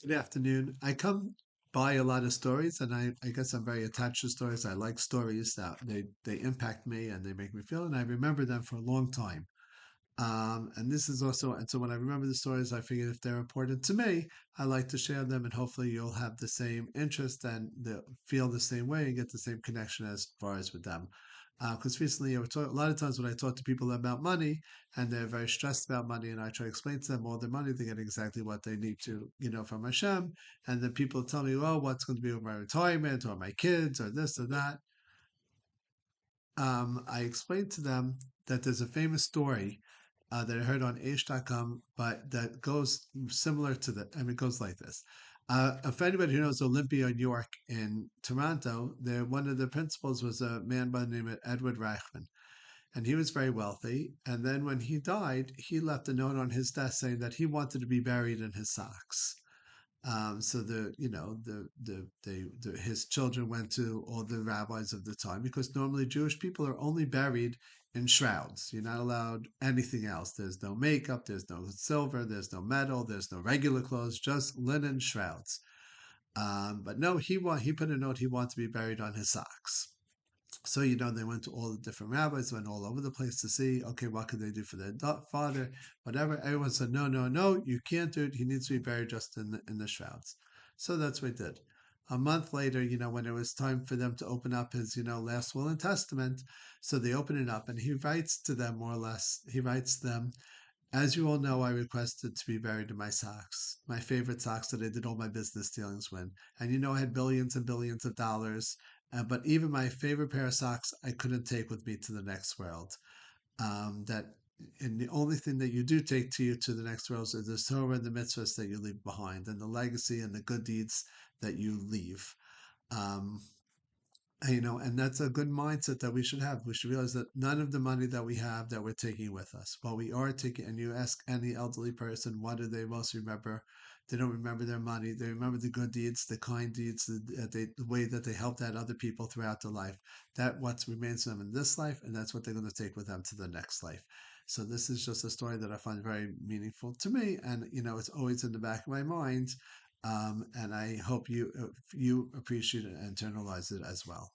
Good afternoon. I come by a lot of stories, and I guess I'm very attached to stories. I like stories that they impact me and they make me feel, and I remember them for a long time. And this is also, and so when I remember the stories, I figure if they're important to me, I like to share them, and hopefully you'll have the same interest and feel the same way and get the same connection as far as with them. Because recently, a lot of times when I talk to people about money and they're very stressed about money, and I try to explain to them all their money, they get exactly what they need to, from Hashem. And then people tell me, well, what's going to be with my retirement or my kids or this or that. I explained to them that there's a famous story that I heard on Aish.com, but that goes similar to the, I mean, it goes like this. If anybody who knows Olympia, New York, in Toronto, there one of the principals was a man by the name of Edward Reichman, and he was very wealthy. And then when he died, he left a note on his desk saying that he wanted to be buried in his socks. So his children went to all the rabbis of the time because normally Jewish people are only buried in shrouds. You're not allowed anything else. There's no makeup, there's no silver, there's no metal, there's no regular clothes, just linen shrouds. But no, he put a note he wanted to be buried on his socks. So, they went to all the different rabbis, went all over the place to see, okay, what could they do for their father, whatever. Everyone said, no, no, no, you can't do it. He needs to be buried just in the shrouds. So that's what he did. A month later, when it was time for them to open up his, last will and testament, so they open it up and he writes to them more or less, he writes them, as you all know, I requested to be buried in my socks, my favorite socks that I did all my business dealings with. And I had billions and billions of dollars, but even my favorite pair of socks I couldn't take with me to the next world. That and the only thing that you do take to you to the next world is the Torah and the mitzvahs that you leave behind, and the legacy and the good deeds that you leave. Um, and that's a good mindset that we should have. We should realize that none of the money that we have that we're taking with us, what we are taking, and you ask any elderly person, what do they most remember? They don't remember their money. They remember the good deeds, the kind deeds, the way that they helped out other people throughout their life. That what remains to them in this life, and that's what they're going to take with them to the next life. So this is just a story that I find very meaningful to me, and it's always in the back of my mind. And I hope you appreciate it and internalize it as well.